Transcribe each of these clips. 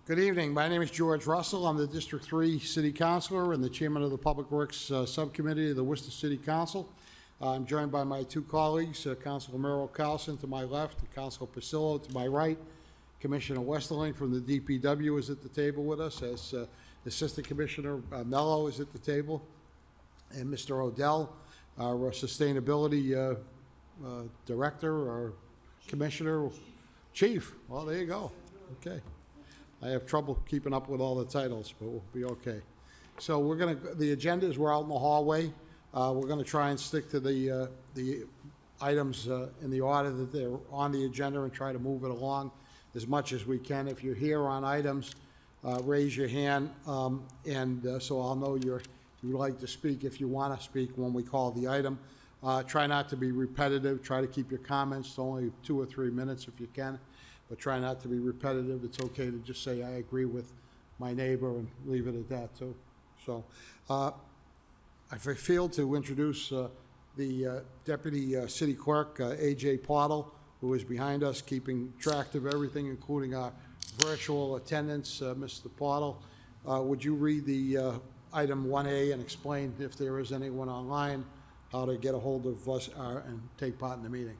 Good evening. My name is George Russell. I'm the District 3 City Councilor and the Chairman of the Public Works Subcommittee of the Worcester City Council. I'm joined by my two colleagues, Councilor Merrill Carlson to my left and Councilor Pasillo to my right. Commissioner Westerling from the DPW is at the table with us, as Assistant Commissioner Mello is at the table, and Mr. Odell, our Sustainability Director or Commissioner, Chief. Well, there you go. Okay. I have trouble keeping up with all the titles, but we'll be okay. So the agenda is we're out in the hallway. We're gonna try and stick to the items in the order that they're on the agenda and try to move it along as much as we can. If you're here on items, raise your hand, so I'll know you'd like to speak if you wanna speak when we call the item. Try not to be repetitive. Try to keep your comments to only 2 or 3 minutes if you can. But try not to be repetitive. It's okay to just say, I agree with my neighbor, and leave it at that, too. So, I failed to introduce the Deputy City Clerk, A.J. Pottle, who is behind us, keeping track of everything, including our virtual attendance. Mr. Pottle, would you read the item 1A and explain, if there is anyone online, how to get a hold of us and take part in the meeting?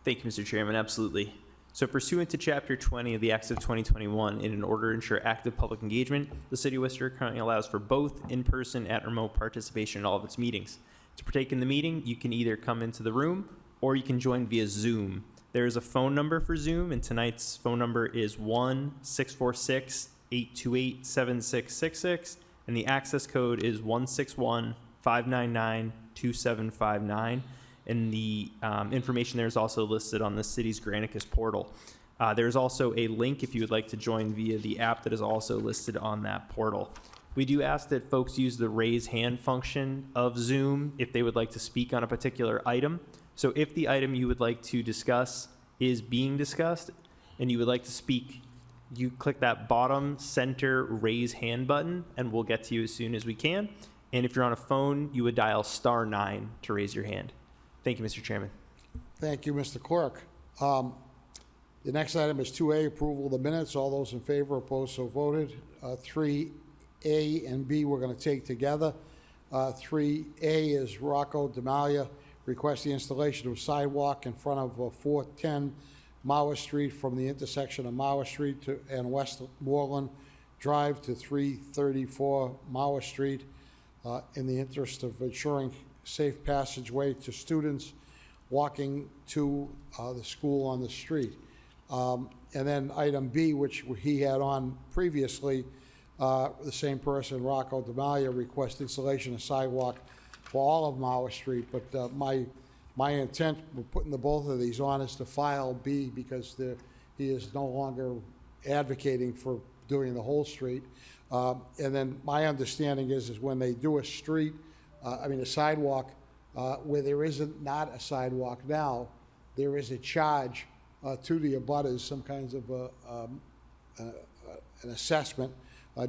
Thank you, Mr. Chairman. Absolutely. So pursuant to Chapter 20 of the Acts of 2021, in order to ensure active public engagement, the City of Worcester currently allows for both in-person and remote participation in all of its meetings. To partake in the meeting, you can either come into the room or you can join via Zoom. There is a phone number for Zoom, and tonight's phone number is 1-646-828-7666, and the access code is 161-599-2759. And the information there is also listed on the city's Granicus portal. There's also a link if you would like to join via the app that is also listed on that portal. We do ask that folks use the raise hand function of Zoom if they would like to speak on a particular item. So if the item you would like to discuss is being discussed and you would like to speak, you click that bottom center raise hand button and we'll get to you as soon as we can. And if you're on a phone, you would dial *9 to raise your hand. Thank you, Mr. Chairman. Thank you, Mr. Clerk. The next item is 2A, approval of the minutes. All those in favor, opposed, so voted. 3A and B we're going to take together. 3A is Rocco Demalia requests the installation of a sidewalk in front of 410 Mauer Street from the intersection of Mauer Street and Westmoreland Drive to 334 Mauer Street in the interest of ensuring safe passageway to students walking to the school on the street. And then item B, which he had on previously, the same person, Rocco Demalia, requests installation of sidewalk for all of Mauer Street. But my intent with putting the both of these on is to file B, because he is no longer advocating for doing the whole street. And then my understanding is when they do a street, a sidewalk, where there isn't not a sidewalk now, there is a charge to the abutters, some kinds of an assessment,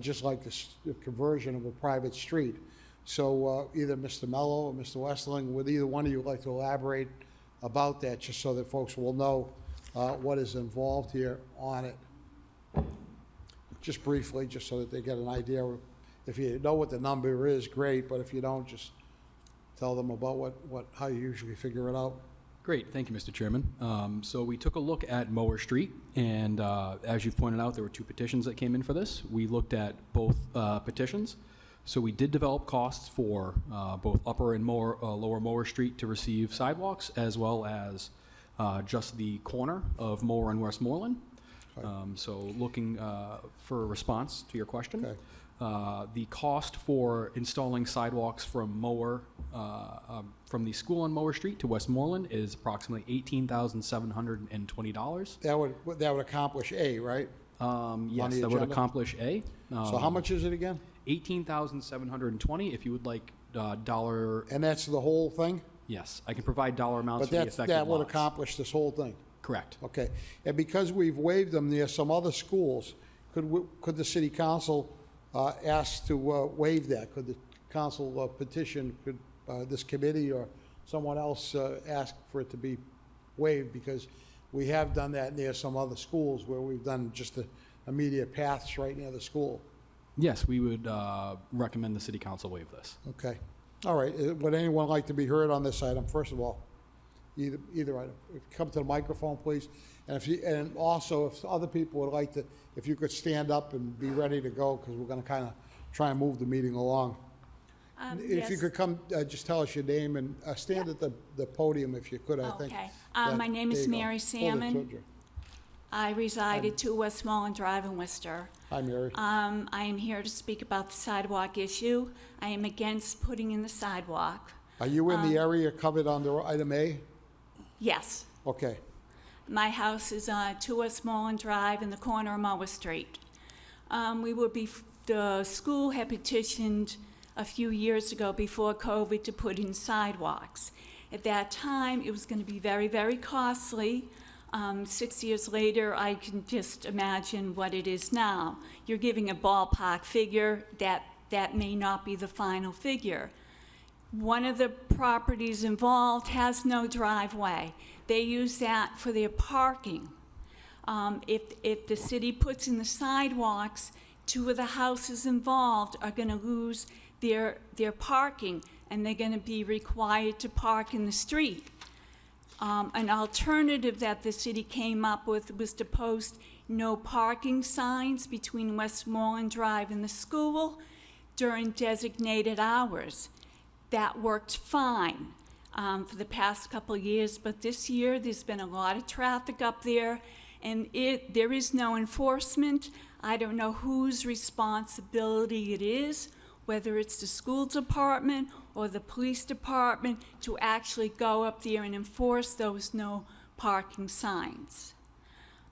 just like the conversion of a private street. So either Mr. Mello or Mr. Westling, would either one of you like to elaborate about that, just so that folks will know what is involved here on it? Just briefly, just so that they get an idea. If you know what the number is, great, but if you don't, just tell them about how you usually figure it out. Great, thank you, Mr. Chairman. So we took a look at Mauer Street, and as you've pointed out, there were 2 petitions that came in for this. We looked at both petitions. So we did develop costs for both upper and lower Mauer Street to receive sidewalks, as well as just the corner of Mauer and Westmoreland. So looking for a response to your question. Okay. The cost for installing sidewalks from Mauer, from the school on Mauer Street to Westmoreland is approximately $18,720. That would accomplish A, right? Yes, that would accomplish A. So how much is it again? $18,720. If you would like dollar. And that's the whole thing? Yes, I can provide dollar amounts But for the affected that would lots. accomplish this whole thing? Correct. Okay. And because we've waived them near some other schools, could the city council ask to waive that? Could the council petition, could this committee or someone else ask for it to be waived? Because we have done that near some other schools where we've done just a immediate paths right near the school. Yes, we would recommend the city council waive this. Okay. All right. Would anyone like to be heard on this item, first of all? Either item. Come to the microphone, please. And also, if other people would like to, if you could stand up and be ready to go, because we're going to kind of try and move the meeting along. If you Yes. could come, just tell us your name and stand at the podium if you could, I think. Okay. that- My name there is you go. Mary Hold it Salmon. towards you. I reside at 2 Westmoreland Drive in Worcester. Hi, Mary. I am here to speak about the sidewalk issue. I am against putting in the sidewalk. Are you in the area covered under item A? Yes, Okay. my house is on 2 Westmoreland Drive in the corner of Mower Street. The school had petitioned a few years ago before COVID to put in sidewalks. At that time, it was going to be very, very costly. 6 years later, I can just imagine what it is now. You're giving a ballpark figure, that may not be the final figure. One of the properties involved has no driveway. They use that for their parking. If the city puts in the sidewalks, 2 of the houses involved are going to lose their parking, and they're going to be required to park in the street. An alternative that the city came up with was to post no parking signs between Westmoreland Drive and the school during designated hours. That worked fine for the past couple of years, but this year there's been a lot of traffic up there, and there is no enforcement. I don't know whose responsibility it is, whether it's the school department or the police department, to actually go up there and enforce those no parking signs.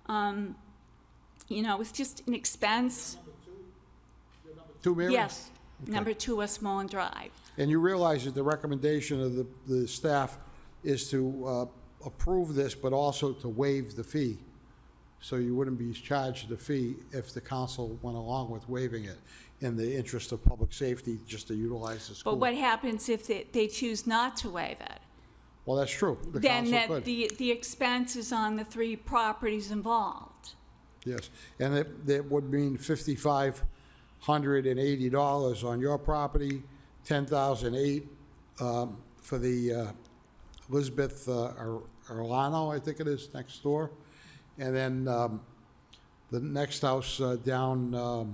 It's just an expense. 2, Mary? Yes, number 2 Westmoreland Drive. And you realize that the recommendation of the staff is to approve this, but also to waive the fee. So you wouldn't be charged the fee if the council went along with waiving it in the interest of public safety, just to utilize the school. But what happens if they choose not to waive it? Well, that's true. The Then council that could. the expense is on the 3 properties involved. Yes, and that would mean $5,580 on your property, $10,008 for the Elizabeth Orlano, I think it is, next door. And then the next house down, I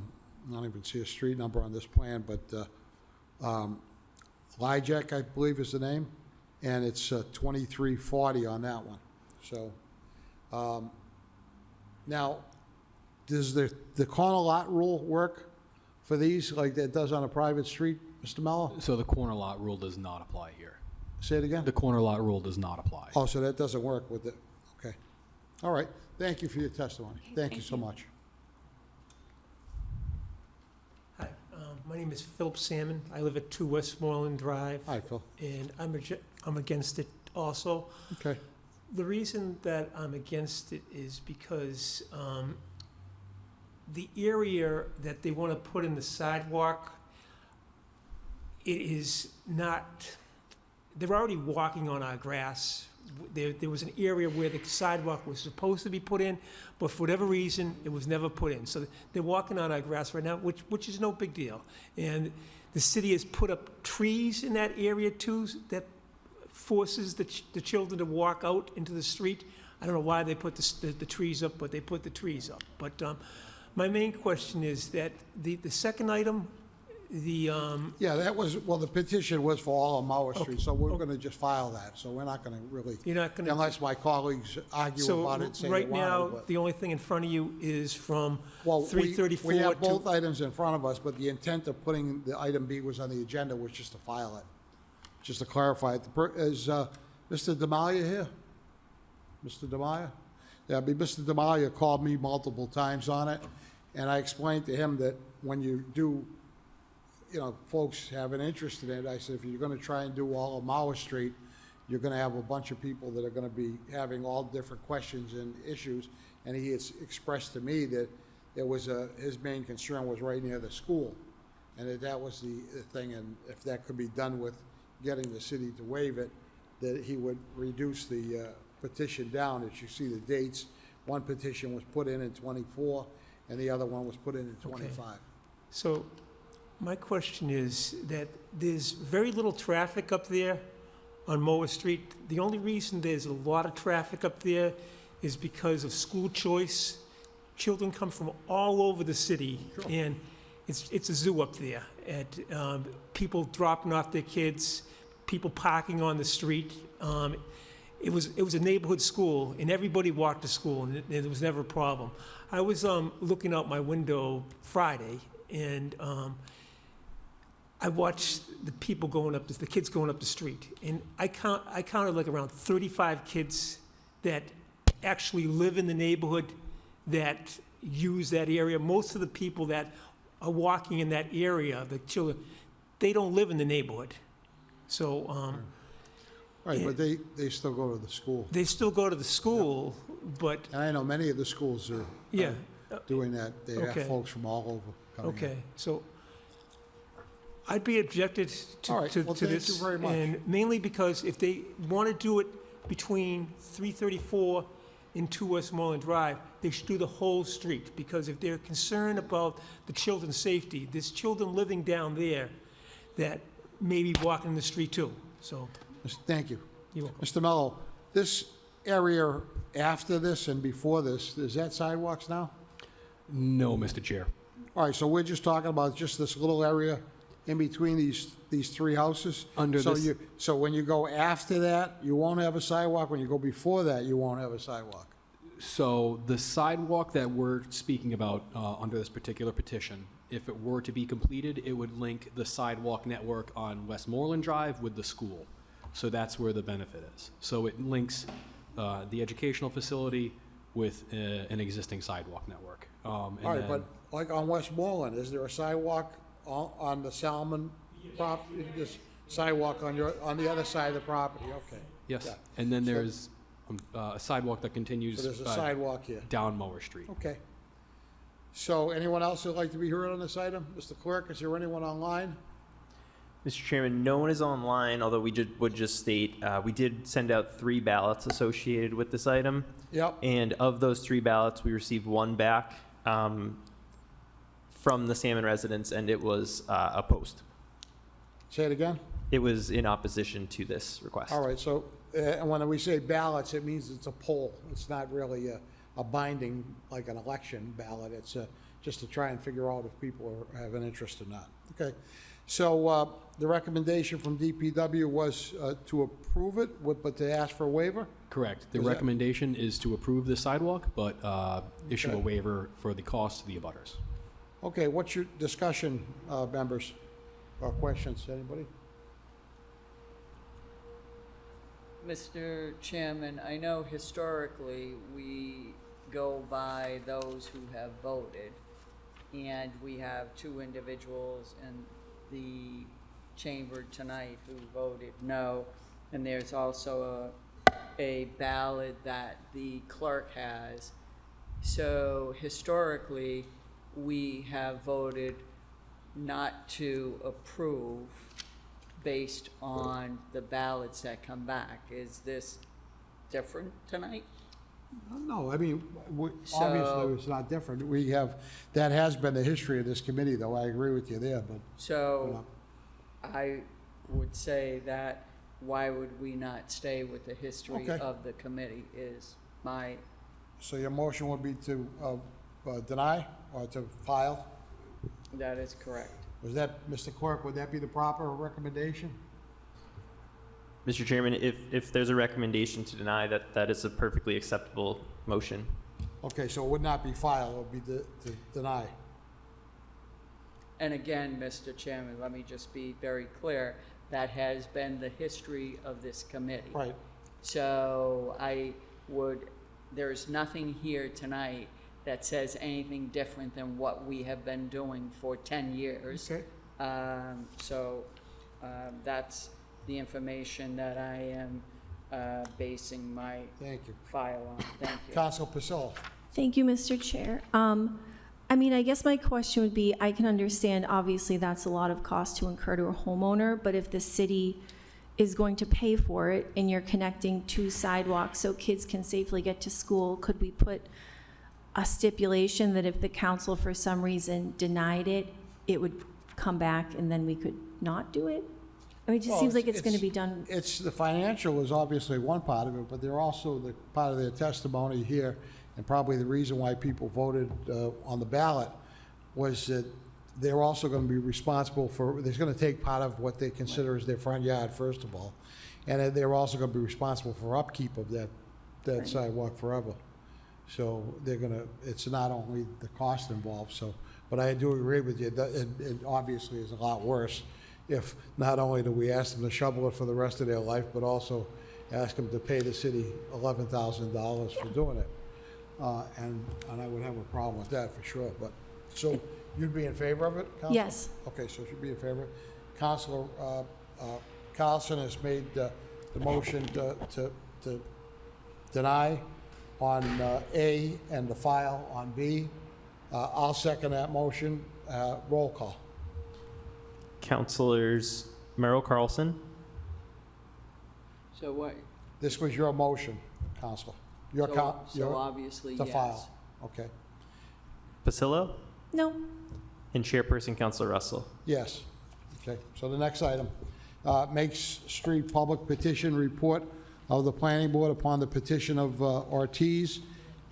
don't even see a street number on this plan, but Lijek, I believe is the name, and it's 2340 on that one. So now, does the corner lot rule work for these like that does on a private street, Mr. Mello? So the corner lot rule does not apply here. Say it again? The corner lot rule does not apply. Oh, so that doesn't work with it, okay. All right, thank you for your testimony. Thank you so much. Hi, my name is Philip Salmon. I live at 2 Westmoreland Drive, Hi, Phil. and I'm against it also. Okay, The reason that I'm against it is because the area that they want to put in the sidewalk, it is not, they're already walking on our grass. There was an area where the sidewalk was supposed to be put in, but for whatever reason, it was never put in. So they're walking on our grass right now, which is no big deal. And the city has put up trees in that area too, that forces the children to walk out into the street. I don't know why they put the trees up, but they put the trees up. But my main question is that the second item, yeah, that was, well, the petition was for all of Mauer Street, so we're gonna just file that, so we're not gonna really, you're not going to... unless my colleagues argue about it and say they So right want now, to, but. the only thing in front of you is from Well, 334 we have to... both items in front of us, but the intent of putting the item B was on the agenda was just to file it, just to clarify it. Is Mr. Demalia here? Mr. Demalia? Yeah, Mr. Demalia called me multiple times on it, and I explained to him that when you do, you know, folks have an interest in it, I said, if you're gonna try and do all of Mauer Street, you're gonna have a bunch of people that are gonna be having all different questions and issues, and he has expressed to me that it was his main concern was right near the school, and that was the thing, and if that could be done with getting the city to waive it, that he would reduce the petition down. As you see the dates, one petition was put in '24, and the other one was put in 25. So my question is that there's very little traffic up there on Mower Street. The only reason there's a lot of traffic up there is because of school choice. Children come from all over the city, Sure. and it's a zoo up there. And people dropping off their kids, people parking on the street. It was a neighborhood school, and everybody walked to school, and there was never a problem. I was looking out my window Friday, and I watched the people going up, the kids going up the street, and I counted like around 35 kids that actually live in the neighborhood, that use that area. Most of the people that are walking in that area, the children, they don't live in the neighborhood. So Right, but they still go to the school. they still go to the school, but, And I know many of the schools are yeah, doing that. They have Okay. folks from all over coming in. okay. So I'd be objected All right, to well, to thank this. you very much. And mainly because if they want to do it between 334 and 2 Westmoreland Drive, they should do the whole street, because if they're concerned about the children's safety, there's children living down there that may be walking the street too, so, Thank you. you're welcome. Mr. Mello, this area after this and before this, is that sidewalks now? No, Mr. Chair. All right, so we're just talking about just this little area in between these three houses? Under So this- so when you go after that, you won't have a sidewalk. When you go before that, you won't have a sidewalk. So the sidewalk that we're speaking about under this particular petition, if it were to be completed, it would link the sidewalk network on Westmoreland Drive with the school. So that's where the benefit is. So it links the educational facility with an existing sidewalk network. And All right, then- but like on Westmoreland, is there a sidewalk on the Salmon property? This sidewalk on the other side of the property, okay. Yes, Yeah. and then So- there's a sidewalk that continues So there's a sidewalk here. down Mower Street. Okay. So anyone else who'd like to be heard on this item? Mr. Clerk, is there anyone online? Mr. Chairman, no one is online, although would just state, we did send out 3 ballots associated with this item. Yep. And of those 3 ballots, we received 1 back from the Salmon residents, and it was opposed. Say it again? It was in opposition to this request. All right, so, and when we say ballots, it means it's a poll. It's not really a binding, like an election ballot. It's just to try and figure out if people have an interest or not. Okay. So the recommendation from DPW was to approve it, but to ask for a waiver? Correct. The Is that- recommendation is to approve the sidewalk, but issue a Okay. waiver for the cost to the abutters. Okay, what's your discussion, members, or questions? Anybody? Mr. Chairman, I know historically we go by those who have voted, and we have 2 individuals in the chamber tonight who voted no, and there's also a ballot that the clerk has. So historically, we have voted not to approve based on the ballots that come back. Is this different tonight? No, I mean, So- obviously, it's not different. We have, that has been the history of this committee, though. I agree with you there, but So I would say that why would we not stay with the history Okay. of the committee is my, so your motion would be to deny or to file? that is correct. Was that, Mr. Clerk, would that be the proper recommendation? Mr. Chairman, if there's a recommendation to deny, that is a perfectly acceptable motion. Okay, so it would not be file, it would be to deny. And again, Mr. Chairman, let me just be very clear, that has been the history of this committee. Right, So there's nothing here tonight that says anything different than what we have been doing for 10 years. okay. That's the information that I am basing my Thank you. file on. Thank you. Council Pasil. Thank you, Mr. Chair. I mean, I guess my question would be, I can understand, obviously, that's a lot of cost to incur to a homeowner, but if the city is going to pay for it and you're connecting 2 sidewalks so kids can safely get to school, could we put a stipulation that if the council for some reason denied it, it would come back and then we could not do it? I mean, it just Well, seems like it's going to be done. It's, the financial is obviously one part of it, but they're also the part of their testimony here, and probably the reason why people voted on the ballot was that they're also going to be responsible for, they're going to take part of what they consider as their front yard, first of all, and then they're also going to be responsible for upkeep of that sidewalk forever. So they're going to, it's not only the cost involved, so, but I do agree with you, that it obviously is a lot worse if not only do we ask them to shovel it for the rest of their life, but also ask them to pay the city $11,000 for doing it. And I would have a problem with that for sure, but, so you'd be in favor of it, Counselor? Yes. Okay, so she'd be in favor. Counselor Carlson has made the motion to deny on A and the file on B. I'll second that motion. Roll call. Councilors Merrill Carlson, So what, This was your motion, Counselor. Your so obviously, the yes. file. Okay, Pasillo, No. and Chairperson Councilor Russell. yes. Okay, so the next item, makes street public petition report of the planning board upon the petition of Ortiz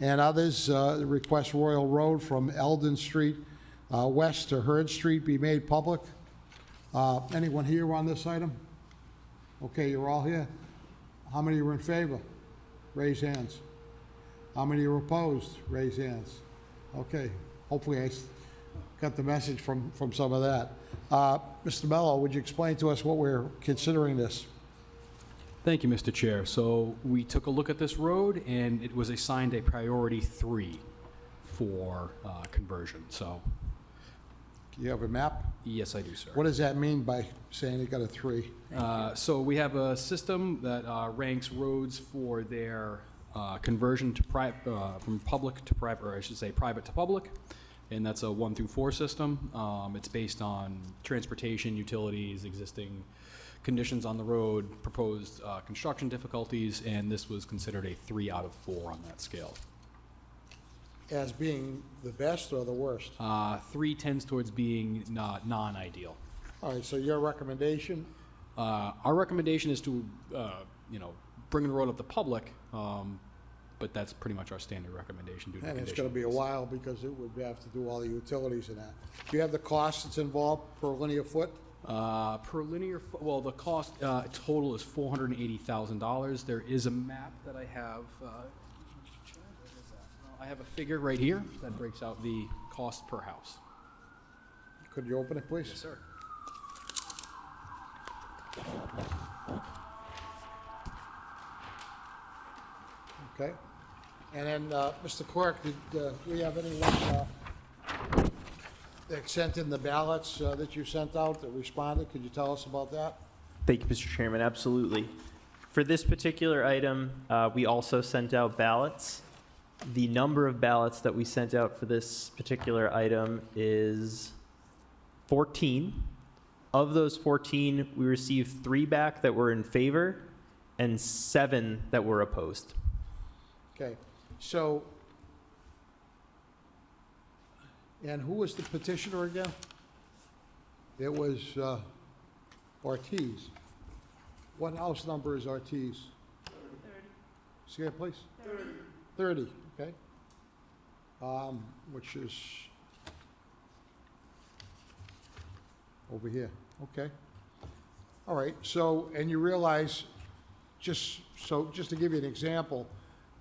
and others, request Royal Road from Eldon Street west to Hurd Street be made public. Anyone here on this item? Okay, you're all here. How many are in favor? Raise hands. How many are opposed? Raise hands. Okay, hopefully I got the message from some of that. Mr. Mello, would you explain to us what we're considering this? Thank you, Mr. Chair. So we took a look at this road, and it was assigned a priority 3 for conversion. So, You have a map? yes, I do, sir. What does that mean by saying it got a 3? So we have a system that ranks roads for their conversion to from public to private, or I should say private to public, and that's a 1 through 4 system. It's based on transportation, utilities, existing conditions on the road, proposed construction difficulties, and this was considered a 3 out of 4 on that scale. As being the best or the worst? 3 tends towards being non-ideal. All right, so your recommendation? Our recommendation is to, bring the road up to public, but that's pretty much our standard recommendation due to And conditions. it's gonna be a while because it would have to do all the utilities and that. Do you have the cost that's involved per linear foot? Per linear, well, the cost total is $480,000. There is a map that I have. I have a figure right here that breaks out the cost per house. Could you open it, please? Yes, sir. Okay. And then, Mr. Clerk, did we have anyone that sent in the ballots that you sent out that responded? Could you tell us about that? Thank you, Mr. Chairman. Absolutely. For this particular item, we also sent out ballots. The number of ballots that we sent out for this particular item is 14. Of those 14, we received 3 back that were in favor and 7 that were opposed. Okay, so, and who was the petitioner again? It was Ortiz. What house number is Ortiz? 30. See that, please? 30, okay. Which is over here, okay. All right, so, and you realize, just to give you an example,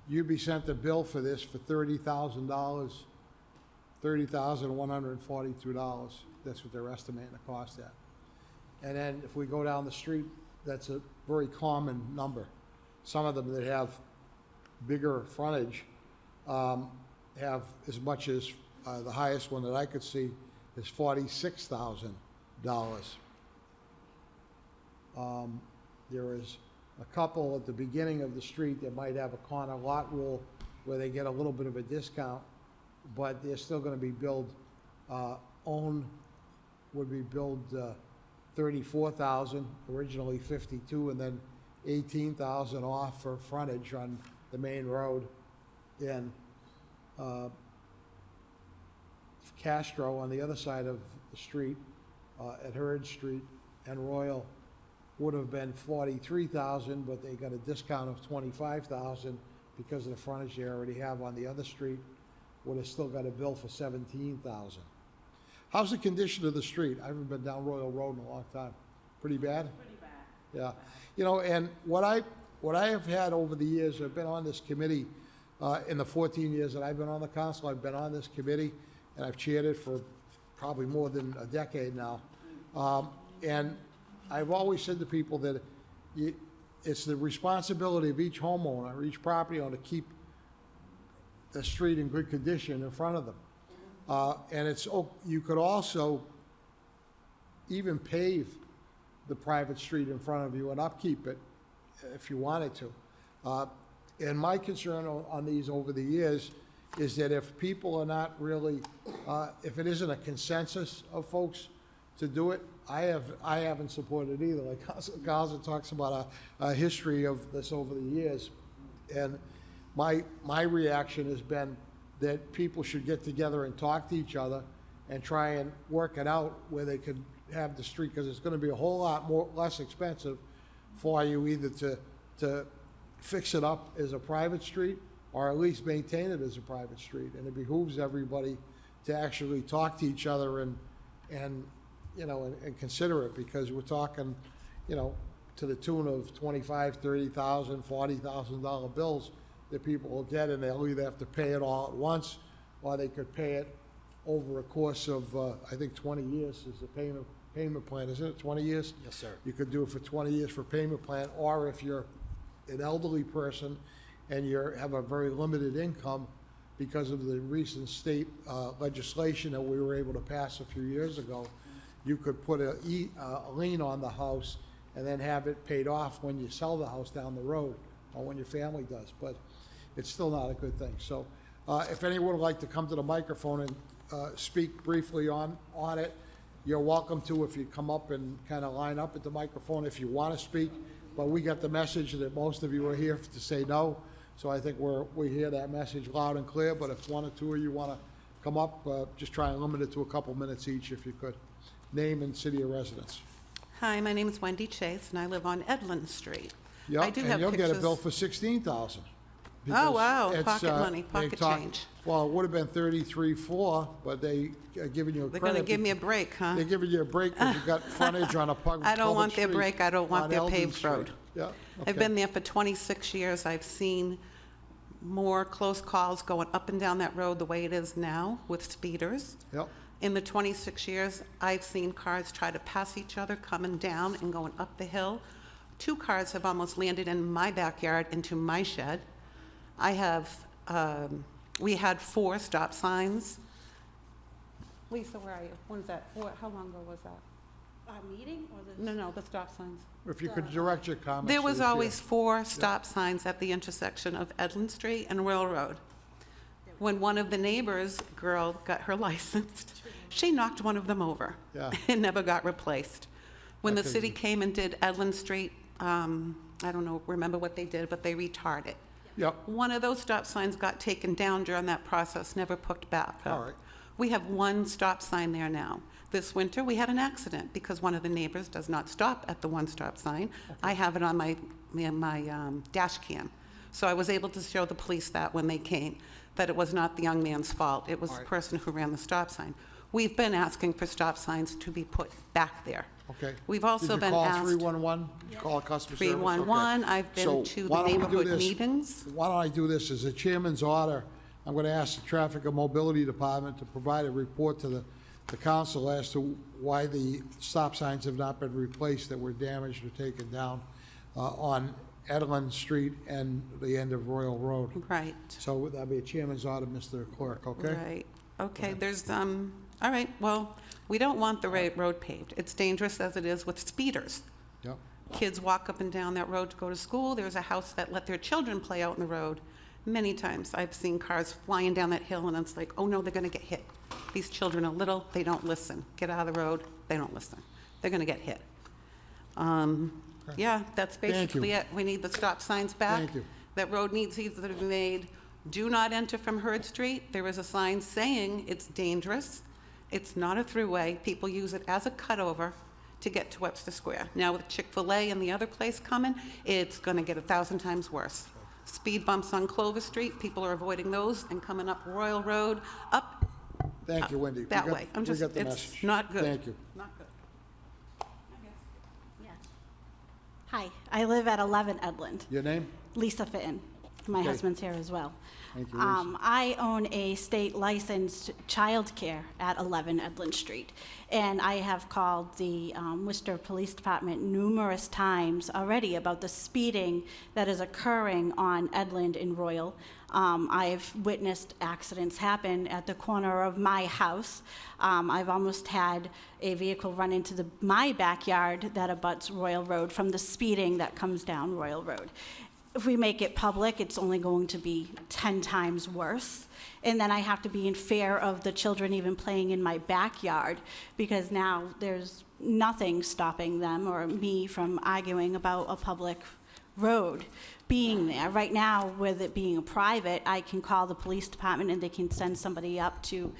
you'd be sent a bill for this for $30,000, $30,142. That's what they're estimating the cost at. And then if we go down the street, that's a very common number. Some of them that have bigger frontage have as much as, the highest one that I could see is $46,000. There is a couple at the beginning of the street that might have a corner lot rule where they get a little bit of a discount, but they're still gonna be billed, would be billed, 34,000, originally 52, and then 18,000 off for frontage on the main road. And, Castro on the other side of the street, at Hurd Street and Royal, would have been 43,000, but they got a discount of 25,000 because of the frontage they already have on the other street, would have still got a bill for 17,000. How's the condition of the street? I haven't been down Royal Road in a long time. Pretty bad? Pretty bad. Yeah. You know, and what I have had over the years, I've been on this committee, in the 14 years that I've been on the council, I've been on this committee, and I've chaired it for probably more than a decade now. And I've always said to people that it's the responsibility of each homeowner, or each property owner, to keep the street in good condition in front of them. And you could also even pave the private street in front of you and upkeep it if you wanted to. And my concern on these over the years is that if people are not really, if it isn't a consensus of folks to do it, I haven't supported it either. Like Gaza talks about a history of this over the years. And my reaction has been that people should get together and talk to each other and try and work it out where they could have the street, because it's gonna be a whole lot less expensive for you either to fix it up as a private street or at least maintain it as a private street. And it behooves everybody to actually talk to each other and you know, and consider it, because we're talking, you know, to the tune of $25,000, $30,000, $40,000 bills that people will get, and they'll either have to pay it all at once, or they could pay it over a course of, I think 20 years is the payment plan, isn't it, 20 years? Yes, sir. You could do it for 20 years for payment plan, or if you're an elderly person and you have a very limited income because of the recent state legislation that we were able to pass a few years ago, you could put a lien on the house and then have it paid off when you sell the house down the road, or when your family does, but it's still not a good thing. So if anyone would like to come to the microphone and speak briefly on it, you're welcome to, if you come up and kind of line up at the microphone if you want to speak. But we got the message that most of you are here to say no, so I think we hear that message loud and clear. But if one or two of you want to come up, just try and limit it to a couple minutes each if you could. Name and city of residence. Hi, my name is Wendy Chase, and I live on Edlin Street. Yep, I do have and you'll get a pictures. bill for $16,000. Oh, wow, Because pocket money, they pocket talk- change. Well, it would have been 33.4, but they are giving you a They're credit. going to give me a break, huh? They're giving you a break because you got frontage on a public I don't want their street break, I don't want on their Eldon paved Street. road. Yeah, I've okay. been there for 26 years. I've seen more close calls going up and down that road the way it is now with speeders. Yep, In the 26 years, I've seen cars try to pass each other coming down and going up the hill. 2 cars have almost landed in my backyard into my shed. I have, we had 4 stop signs. Lisa, where are you? When's that? How long ago was that? Our meeting or the? No, the stop signs. if you could direct your comments. There to was the chair. always 4 stop signs at the intersection of Edlin Street and Royal Road. When one of the neighbors' girl got her license, she knocked one of them over. Yeah. It never got replaced. When the That's city easy. came and did Edlin Street, I don't know, remember what they did, but they retarded it. Yep, One of those stop signs got taken down during that process, never put back up. All right. We have 1 stop sign there now. This winter, we had an accident because one of the neighbors does not stop at the 1 stop sign. I have it on my dash cam. So I was able to show the police that when they came, that it was not the young man's fault. It was All the right. person who ran the stop sign. We've been asking for stop signs to be put back there. okay. We've also been asked. Did you call 311? Did you call customer service? 311, Okay. I've So been to why the don't we do neighborhood this? meetings. Why don't I do this? As a chairman's order, I'm going to ask the Traffic and Mobility Department to provide a report to the council as to why the stop signs have not been replaced that were damaged or taken down on Edlin Street and the end of Royal Road. Right. So that'd be a chairman's order, Mr. Clerk, okay? Right, okay, there's, all right, well, we don't want the road paved. It's dangerous as it is with speeders. Yep. Kids walk up and down that road to go to school. There's a house that let their children play out in the road. Many times I've seen cars flying down that hill and it's like, oh no, they're gonna get hit. These children are little, they don't listen. Get out of the road, they don't listen. They're gonna get hit. Yeah, that's Thank you. basically it. We need the stop signs back. Thank you. That road needs either to be made, do not enter from Hurd Street. There is a sign saying it's dangerous. It's not a throughway. People use it as a cutover to get to Webster Square. Now with Chick-fil-A and the other place coming, it's going to get 1,000 times worse. Speed bumps on Clover Street, people are avoiding those and coming up Royal Road, up Thank you, Wendy. We that got- way. I'm we just, got the it's message. not good. Thank you. Not good. Hi, I live at 11 Edland. Your name? Lisa Fitton. My Okay. husband's here as well. Thank you, Lisa. I own a state licensed childcare at 11 Edland Street. And I have called the Worcester Police Department numerous times already about the speeding that is occurring on Edland and Royal. I've witnessed accidents happen at the corner of my house. I've almost had a vehicle run into my backyard that abuts Royal Road from the speeding that comes down Royal Road. If we make it public, it's only going to be 10 times worse. And then I have to be in fear of the children even playing in my backyard, because now there's nothing stopping them or me from arguing about a public road being there. Right now, with it being a private, I can call the police department and they can send somebody up to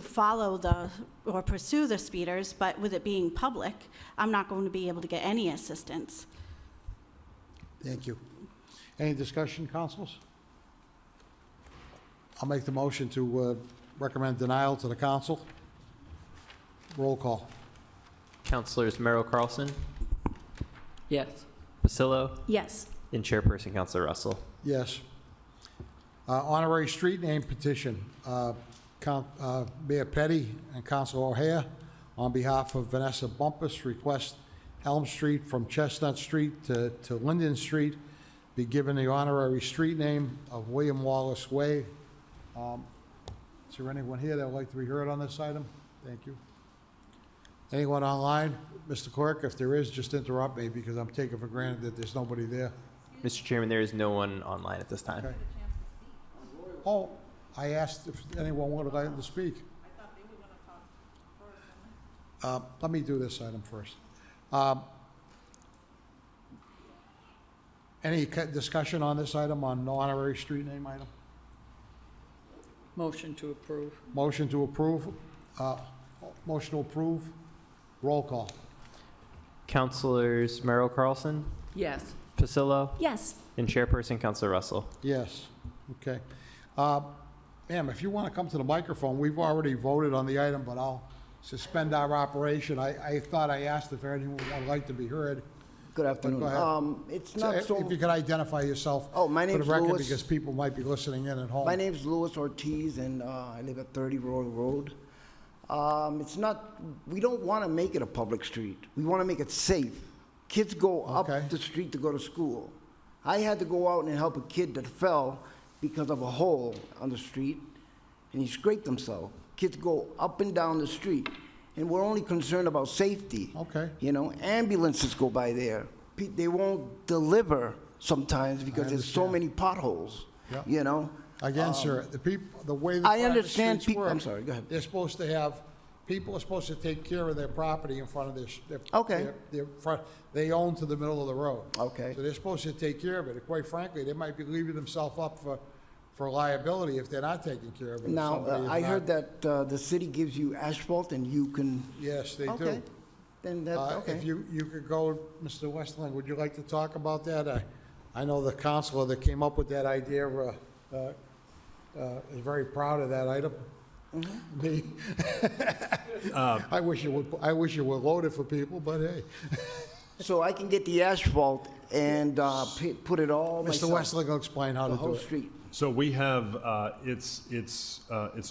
follow or pursue the speeders, but with it being public, I'm not going to be able to get any assistance. Thank you. Any discussion, councils? I'll make the motion to recommend denial to the council. Roll call. Councilors Merrill Carlson, Yes. Pasillo, Yes. and Chairperson Councilor Russell. Yes. Honorary street name petition. Mayor Petty and Councilor O'Hare, on behalf of Vanessa Bumpus, request Elm Street from Chestnut Street to Linden Street be given the honorary street name of William Wallace Way. Is there anyone here that would like to be heard on this item? Thank you. Anyone online? Mr. Clerk, if there is, just interrupt me because I'm taking for granted that there's nobody there. Mr. Chairman, there is no one online at this time. Okay. Oh, I asked if anyone would like to speak. Let me do this item first. Any discussion on this item, on no honorary street name item? Motion to approve. Motion to approve, motion to approve, roll call. Councilors Merrill Carlson, Yes. Pasillo, Yes. and Chairperson Councilor Russell. Yes, okay. Ma'am, if you want to come to the microphone, we've already voted on the item, but I'll suspend our operation. I thought I asked if anyone would like to be heard. Good afternoon. Go ahead. It's So not so, if you could identify yourself Oh, my for the name's record, Louis. because people might be listening in at home. my name's Louis Ortiz, and I live at 30 Royal Road. It's not, we don't want to make it a public street. We want to make it safe. Kids go Okay. up the street to go to school. I had to go out and help a kid that fell because of a hole on the street, and he scraped himself. Kids go up and down the street, and we're only concerned about safety. Okay. You know, ambulances go by there. They won't deliver sometimes because there's so understand. many potholes, Yep. you know? Again, sir, the people, the way the I private understand streets peop- work, I'm sorry, go ahead. They're supposed to have, people are supposed to take care of their property in front of their Okay. their front, they own to the middle of the road. Okay. So they're supposed to take care of it. And quite frankly, they might be leaving themselves up for liability if they're not taking care of it. if Now, somebody is I heard not- that the city gives you asphalt and you can, Yes, they do. okay, then that's, okay. If you could go, Mr. Westland, would you like to talk about that? I know the counselor that came up with that idea is very proud of that item. Mm-hmm. Me. I wish it were loaded for people, but hey. So I can get the asphalt and put it all Mr. myself, Westland will explain how the to do whole it. street. So we have, it's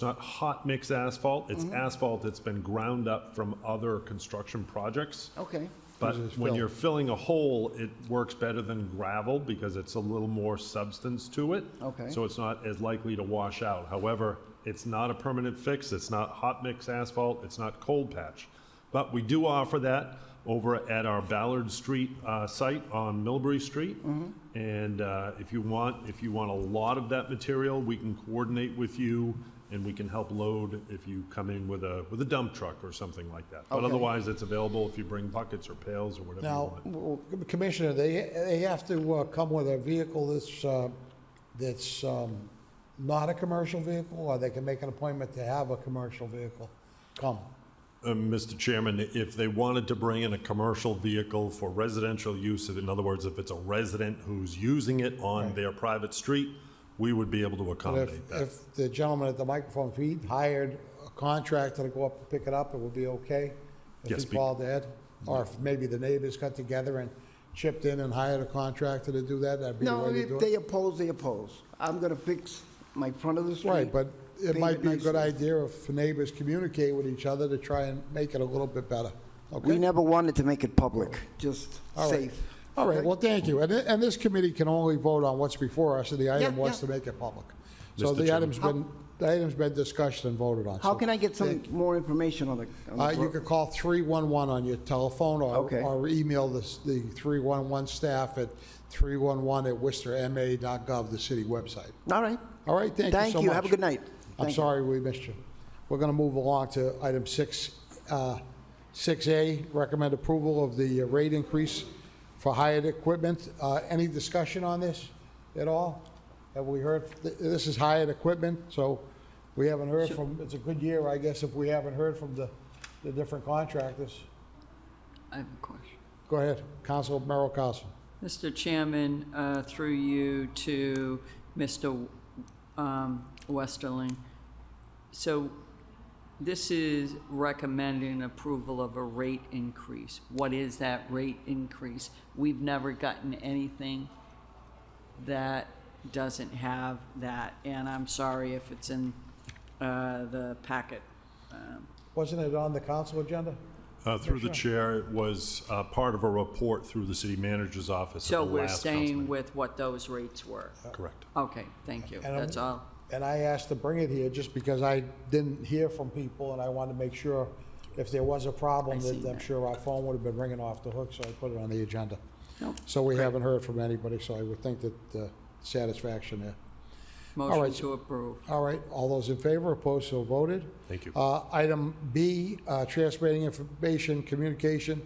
not hot mix asphalt, it's asphalt that's been ground up from other construction projects. Okay, But Uses when fill. you're filling a hole, it works better than gravel because it's a little more substance to it. Okay. So it's not as likely to wash out. However, it's not a permanent fix, it's not hot mix asphalt, it's not cold patch. But we do offer that over at our Ballard Street site on Millbury Street. And if you want a lot of that material, we can coordinate with you and we can help load if you come in with a dump truck or something like that. But Okay. otherwise, it's available if you bring buckets or pails or whatever you Now, want. Commissioner, they have to come with a vehicle that's not a commercial vehicle, or they can make an appointment to have a commercial vehicle? come? Mr. Chairman, if they wanted to bring in a commercial vehicle for residential use, in other words, if it's a resident who's using it on Right. their private street, we would be able to But accommodate that. if the gentleman at the microphone, if he hired a contractor to go up and pick it up, it would be okay? Yes, If he called Ed? Or if maybe the neighbors got together and chipped in and hired a contractor to do that, that'd be the No, way to if do they it? oppose, they oppose. I'm gonna fix my front of the street. Right, but it paint might be a good nicely. idea if the neighbors communicate with each other to try and make it a little bit better, We okay? never wanted to make it public, just All right. safe. All right, Okay? well, thank you. And this committee can only vote on what's before us, and the item Yeah, was yeah. to make it public. So Mr. the Chairman. item's been discussed and voted on. How so can I get some thank you. more information on the? You could call 311 on your telephone Okay. or email the 311 staff at 311@worcesterma.gov, the city website. All right. All right, thank you so much. Thank you. Have a good night. I'm Thank you. sorry we missed you. We're going to move along to item 6A, recommend approval of the rate increase for hired equipment. Any discussion on this at all? Have we heard, this is hired equipment, so we haven't heard from, it's a good year, I guess, if we haven't heard from the different contractors. I have a question. Go ahead, Council Merrill Carlson. Mr. Chairman, through you to Mr. Westerling. So this is recommending approval of a rate increase. What is that rate increase? We've never gotten anything that doesn't have that, and I'm sorry if it's in the packet. Wasn't it on the council agenda? Through the chair, it was part of a report through the city manager's office at So the we're last council staying meeting. with what those rates were? Correct. Okay, thank you, And that's all. And I asked to bring it here just because I didn't hear from people, and I wanted to make sure if there was a problem, I that seen I'm that. sure our phone would have been ringing off the hook, so I put it on the agenda. Nope. So we haven't heard from anybody, so I would think that satisfaction there. Motion right. to approve. All right, all those in favor, opposed, so voted. Thank you. Item B, transmitting information, communication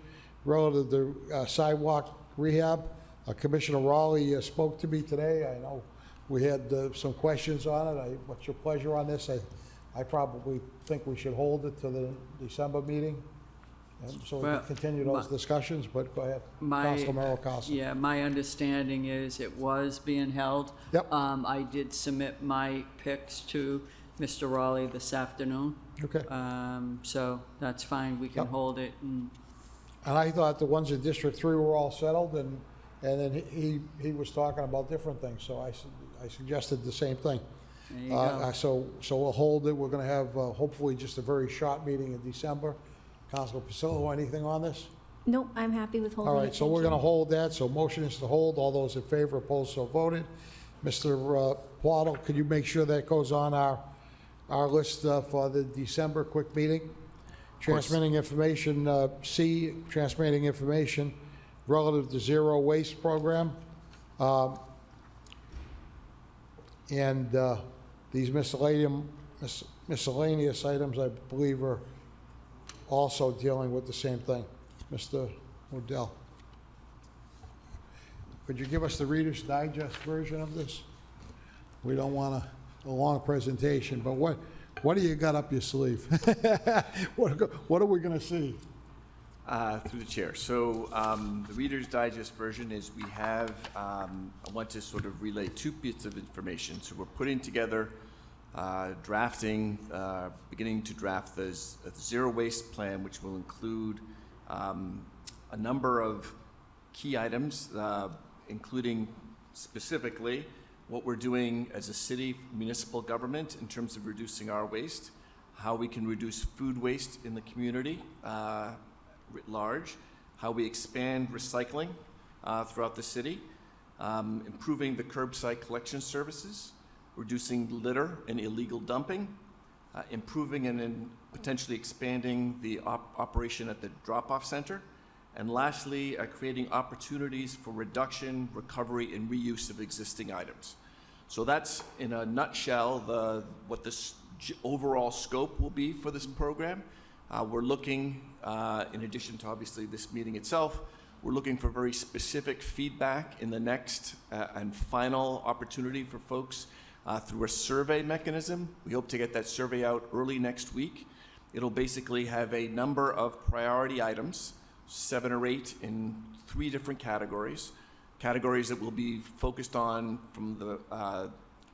relative to sidewalk rehab. Commissioner Raleigh spoke to me today. I know we had some questions on it. What's your pleasure on this? I probably think we should hold it to the December meeting, and so we Well, can continue those discussions, but go ahead. Council Merrill Carlson. Yeah, my understanding is it was being held. Yep. I did submit my picks to Mr. Raleigh this afternoon. Okay. So that's fine, we can Yep. hold it, and And I thought the ones in District 3 were all settled, and then he was talking about different things, so I suggested the same thing. there you go. So we'll hold it, we're gonna have hopefully just a very short meeting in December. Council Pasillo, anything on this? Nope, I'm happy with holding All it. right, so thank we're you. gonna hold that, so motion is to hold, all those in favor, opposed, so voted. Mr. Waddle, could you make sure that goes on our list for the December quick meeting? Transmitting information, C, transmitting information relative to zero waste program. And these miscellaneous items, I believe, are also dealing with the same thing. Mr. Odell. Could you give us the Reader's Digest version of this? We don't want a long presentation, but what do you got up your sleeve? What are we going to see? Through the chair. So the Reader's Digest version is we have, I want to sort of relay two bits of information. So we're putting together, beginning to draft the zero waste plan, which will include a number of key items, including specifically what we're doing as a city municipal government in terms of reducing our waste, how we can reduce food waste in the community, writ large, how we expand recycling throughout the city, improving the curbside collection services, reducing litter and illegal dumping, improving and then potentially expanding the operation at the drop-off center, and lastly, creating opportunities for reduction, recovery, and reuse of existing items. So that's, in a nutshell, what the overall scope will be for this program. We're looking, in addition to obviously this meeting itself, we're looking for very specific feedback in the next and final opportunity for folks through a survey mechanism. We hope to get that survey out early next week. It'll basically have a number of priority items, 7 or 8 in 3 different categories. Categories that will be focused on from the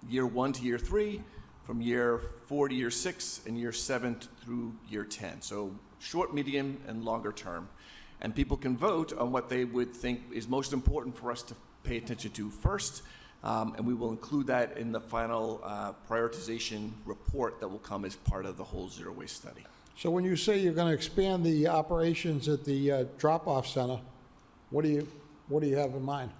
year 1 to year 3, from year 4 to year 6, and year 7 through year 10. So short, medium, and longer term. And people can vote on what they would think is most important for us to pay attention to first. And we will include that in the final prioritization report that will come as part of the whole zero waste study. So when you say you're going to expand the operations at the drop-off center, what do you have in mind?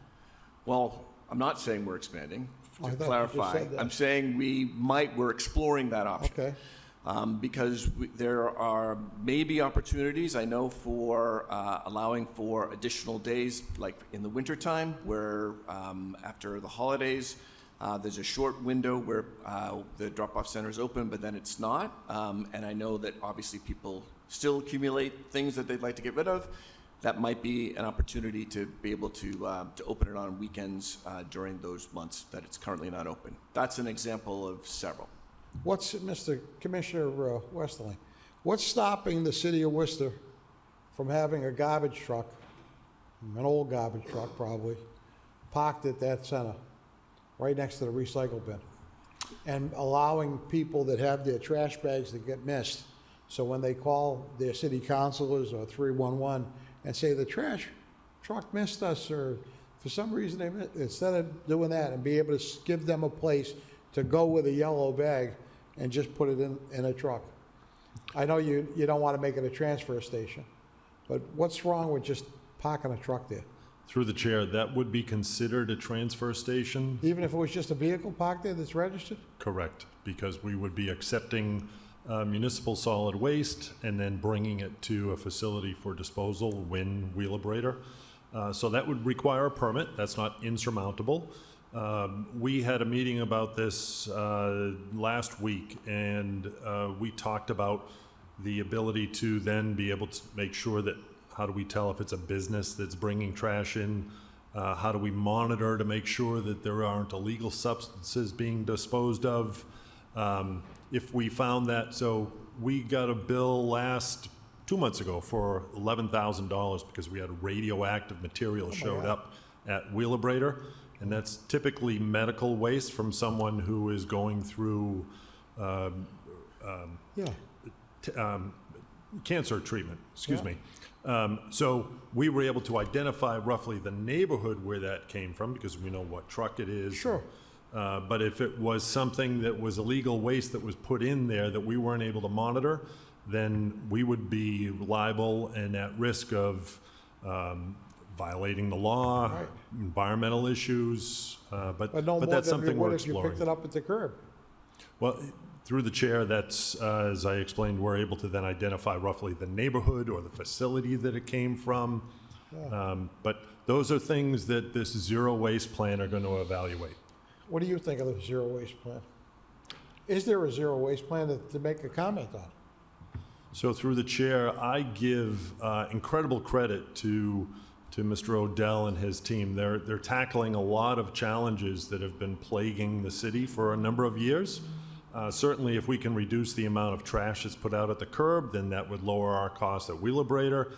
Well, I'm not saying we're expanding, Oh, I to thought you just clarify. said that. I'm saying we're exploring that option. Okay. Because there are maybe opportunities, I know, for allowing for additional days, like in the wintertime, where after the holidays, there's a short window where the drop-off center is open, but then it's not. And I know that obviously people still accumulate things that they'd like to get rid of. That might be an opportunity to be able to open it on weekends during those months that it's currently not open. That's an example of several. What's, Mr. Commissioner Westerling, what's stopping the city of Worcester from having a garbage truck, an old garbage truck probably, parked at that center, right next to the recycle bin, and allowing people that have their trash bags to get missed, so when they call their city councilors or 311 and say the trash truck missed us, or for some reason they missed, instead of doing that, and be able to give them a place to go with a yellow bag and just put it in a truck. I know you don't want to make it a transfer station, but what's wrong with just parking a truck there? Through the chair, that would be considered a transfer station? Even if it was just a vehicle parked there that's registered? Correct, because we would be accepting municipal solid waste and then bringing it to a facility for disposal, Wynn Wheelabrator. So that would require a permit. That's not insurmountable. We had a meeting about this last week, and we talked about the ability to then be able to make sure that, how do we tell if it's a business that's bringing trash in? How do we monitor to make sure that there aren't illegal substances being disposed of? If we found that, so we got a bill 2 months ago for $11,000 because we had radioactive material showed up at Wheelabrator. And that's typically medical waste from someone who is going through cancer treatment, excuse me. So we were able to identify roughly the neighborhood where that came from because we know what truck it is. Sure. But if it was something that was illegal waste that was put in there that we weren't able to monitor, then we would be liable and at risk of violating the law, Right. environmental issues, no but more that's than you something would we're if you exploring. picked it up at the curb. Well, through the chair, that's, as I explained, we're able to then identify roughly the neighborhood or the facility that it came from. But those are things that this zero waste plan are going to evaluate. What do you think of the zero waste plan? Is there a zero waste plan to make a comment on? So through the chair, I give incredible credit to Mr. Odell and his team. They're tackling a lot of challenges that have been plaguing the city for a number of years. Certainly, if we can reduce the amount of trash that's put out at the curb, then that would lower our costs at Wheelabrator.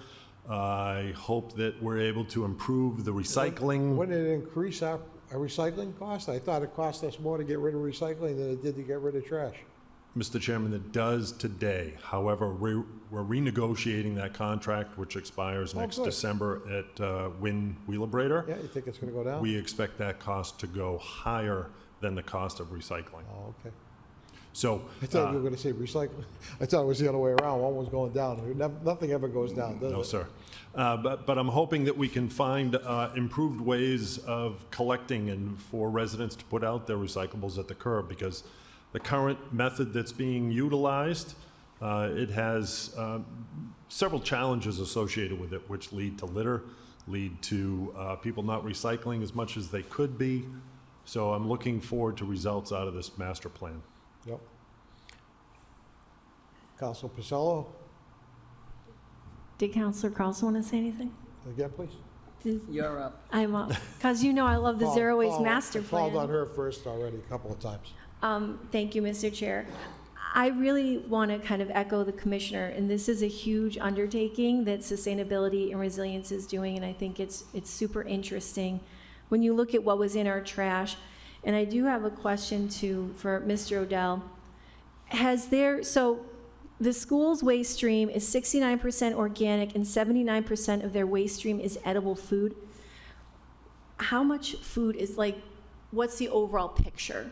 I hope that we're able to improve the recycling. Wouldn't it increase our recycling cost? I thought it cost us more to get rid of recycling than it did to get rid of trash. Mr. Chairman, it does today. However, we're renegotiating that contract, which expires next good. December at Wynn Wheelabrator. Yeah, you think it's going to go down? We expect that cost to go higher than the cost of recycling. Oh, okay. So, I thought you were going to say recycling. I thought it was the other way around. One was going down. Nothing ever goes down, does it? no, sir. But I'm hoping that we can find improved ways of collecting and for residents to put out their recyclables at the curb, because the current method that's being utilized, it has several challenges associated with it, which lead to litter, lead to people not recycling as much as they could be. So I'm looking forward to results out of this master plan. Yep. Council Pacello, Did Counselor Carlson want to say anything? again, please. You're up. I'm up, because you know I love the zero waste master I called on plan. her first already a couple of times. Thank you, Mr. Chair. I really want to kind of echo the commissioner, and this is a huge undertaking that sustainability and resilience is doing, and I think it's super interesting when you look at what was in our trash. And I do have a question for Mr. Odell. So the school's waste stream is 69% organic and 79% of their waste stream is edible food. How much food is what's the overall picture?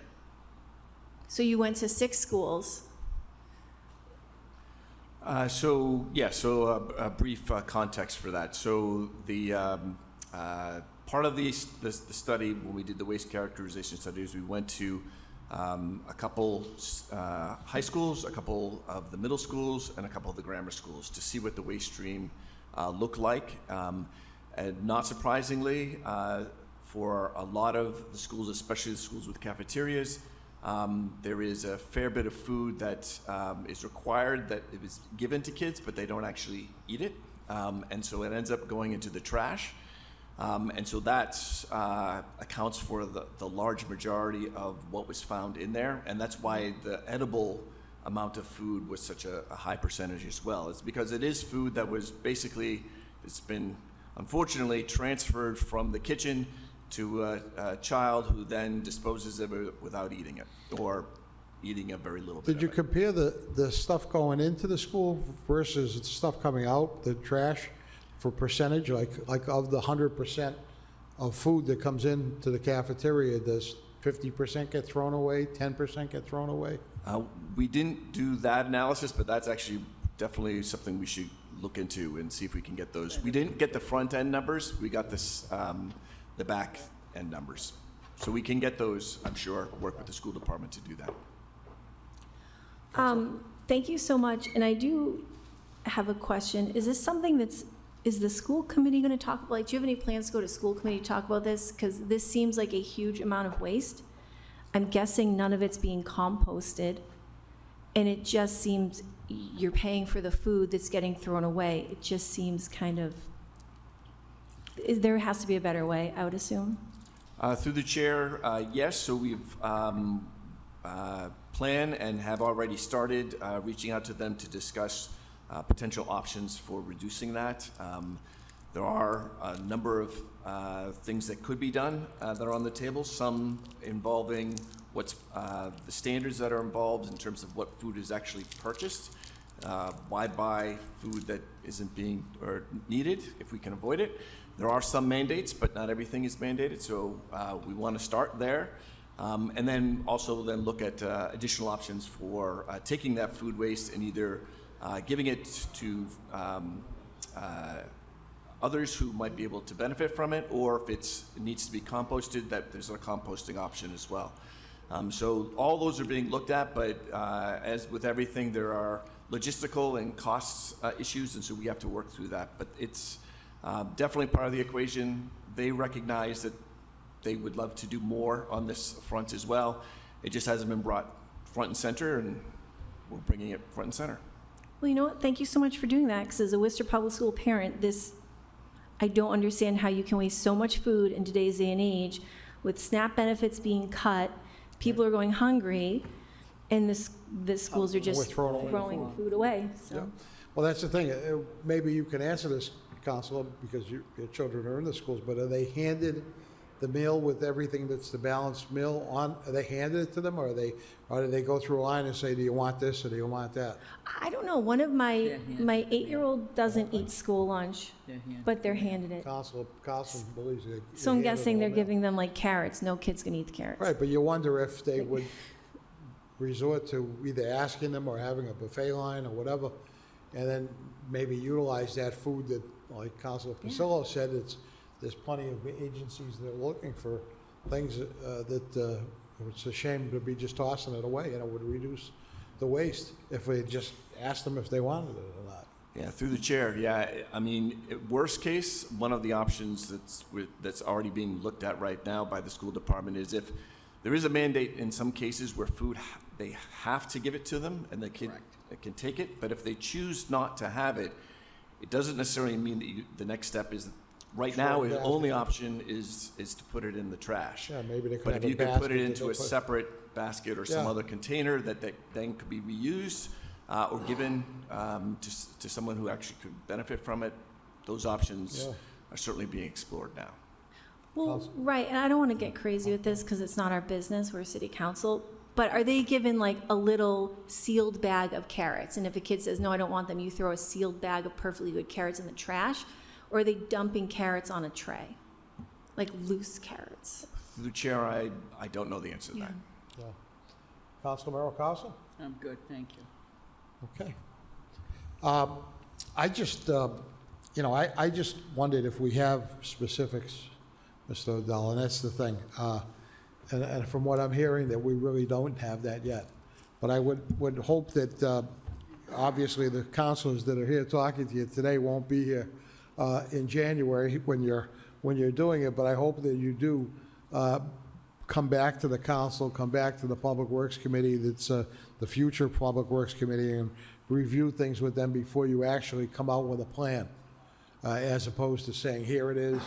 So you went to 6 schools. A brief context for that. So the part of the study, when we did the waste characterization studies, we went to a couple high schools, a couple of the middle schools, and a couple of the grammar schools to see what the waste stream looked like. And not surprisingly, for a lot of the schools, especially the schools with cafeterias, there is a fair bit of food that is required, that it is given to kids, but they don't actually eat it. And so it ends up going into the trash. And so that accounts for the large majority of what was found in there. And that's why the edible amount of food was such a high percentage as well. It's because it is food that was basically, it's been unfortunately transferred from the kitchen to a child who then disposes of it without eating it, or eating a very little bit Did you of it. compare the stuff going into the school versus the stuff coming out, the trash, for percentage? Like of the 100% of food that comes into the cafeteria, does 50% get thrown away, 10% get thrown away? We didn't do that analysis, but that's actually definitely something we should look into and see if we can get those. We didn't get the front end numbers, we got this, the back end numbers. So we can get those, I'm sure, work with the school department to do that. Thank you so much. And I do have a question. Is this something is the school committee going to talk about? Do you have any plans to go to school committee to talk about this? Because this seems like a huge amount of waste. I'm guessing none of it's being composted. And it just seems you're paying for the food that's getting thrown away. It just seems kind of, there has to be a better way, I would assume. Through the chair, yes, so we've planned and have already started reaching out to them to discuss potential options for reducing that. There are a number of things that could be done that are on the table, some involving what's the standards that are involved in terms of what food is actually purchased. Why buy food that isn't being or needed if we can avoid it? There are some mandates, but not everything is mandated, so we want to start there. And then also then look at additional options for taking that food waste and either giving it to others who might be able to benefit from it, or if it needs to be composted, that there's a composting option as well. So all those are being looked at, but as with everything, there are logistical and costs issues, and so we have to work through that. But it's definitely part of the equation. They recognize that they would love to do more on this front as well. It just hasn't been brought front and center, and we're bringing it front and center. Well, you know what? Thank you so much for doing that, because as a Worcester Public School parent, I don't understand how you can waste so much food in today's day and age with SNAP benefits being cut, people are going hungry, and the schools are just throwing food away. So. Yeah. Well, that's the thing. Maybe you can answer this, Counselor, because your children are in the schools, but are they handed the meal with everything that's the balanced meal on? Are they handed it to them, or do they go through a line and say, do you want this or do you want that? I don't know. One of my 8-year-old doesn't eat school lunch, but they're handed it. Counselor believes it. So I'm guessing they're giving them like carrots. No kid's gonna eat the carrots. Right, but you wonder if they would resort to either asking them or having a buffet line or whatever, and then maybe utilize that food that, like Counselor Pasillo said, there's plenty of agencies that are looking for things that it's a shame to be just tossing it away, and it would reduce the waste if we just asked them if they wanted it or not. Yeah, through the chair, yeah. I mean, worst case, one of the options that's already being looked at right now by the school department is if there is a mandate in some cases where food, they have to give it to them and the kid can take it, but if they choose not to have it, it doesn't necessarily mean that the next step is Right Throw now, it the back. only option is to put it in the trash. Yeah, maybe they could But have if a you could put basket it that into they a put- separate basket or some Yeah. other container that then could be reused or given to someone who actually could benefit from it, those options Yeah. are certainly being explored now. Well, right, and I don't want to get crazy with this because it's not our business, we're city council, but are they given like a little sealed bag of carrots? And if a kid says, no, I don't want them, you throw a sealed bag of perfectly good carrots in the trash? Or are they dumping carrots on a tray? Like loose carrots? Through the chair, I don't know the answer to that. Yeah. Councilor Merrill Carlson? I'm good, thank you. Okay. I just, I just wondered if we have specifics, Mr. O'Dell, and that's the thing. And from what I'm hearing, that we really don't have that yet. But I would hope that, obviously, the councilors that are here talking to you today won't be here in January when you're doing it, but I hope that you do come back to the council, come back to the Public Works Committee, that's the future Public Works Committee, and review things with them before you actually come out with a plan, as opposed to saying, here it is,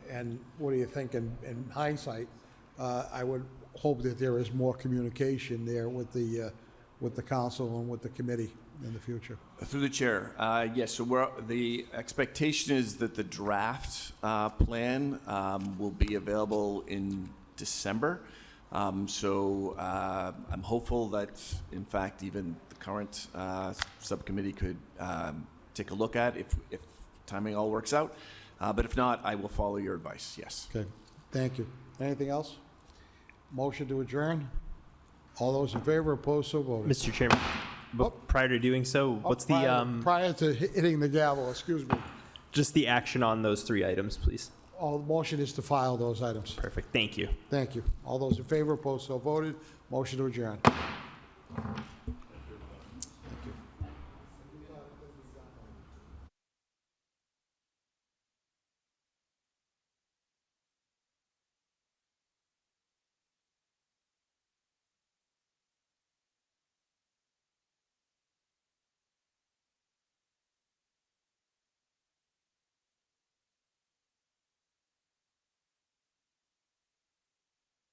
and what do you think in hindsight? I would hope that there is more communication there with the council and with the committee in the future. Through the chair, yes, so the expectation is that the draft plan will be available in December. So I'm hopeful that, in fact, even the current subcommittee could take a look at if timing all works out. But if not, I will follow your advice, yes. Okay, thank you. Anything else? Motion to adjourn? All those in favor, opposed, so voted. Mr. Chairman, prior to doing so, what's Prior to hitting the gavel, excuse me. just the action on those 3 items, please? All, the motion is to file those items. Perfect, thank you. Thank you. All those in favor, opposed, so voted. Motion to adjourn.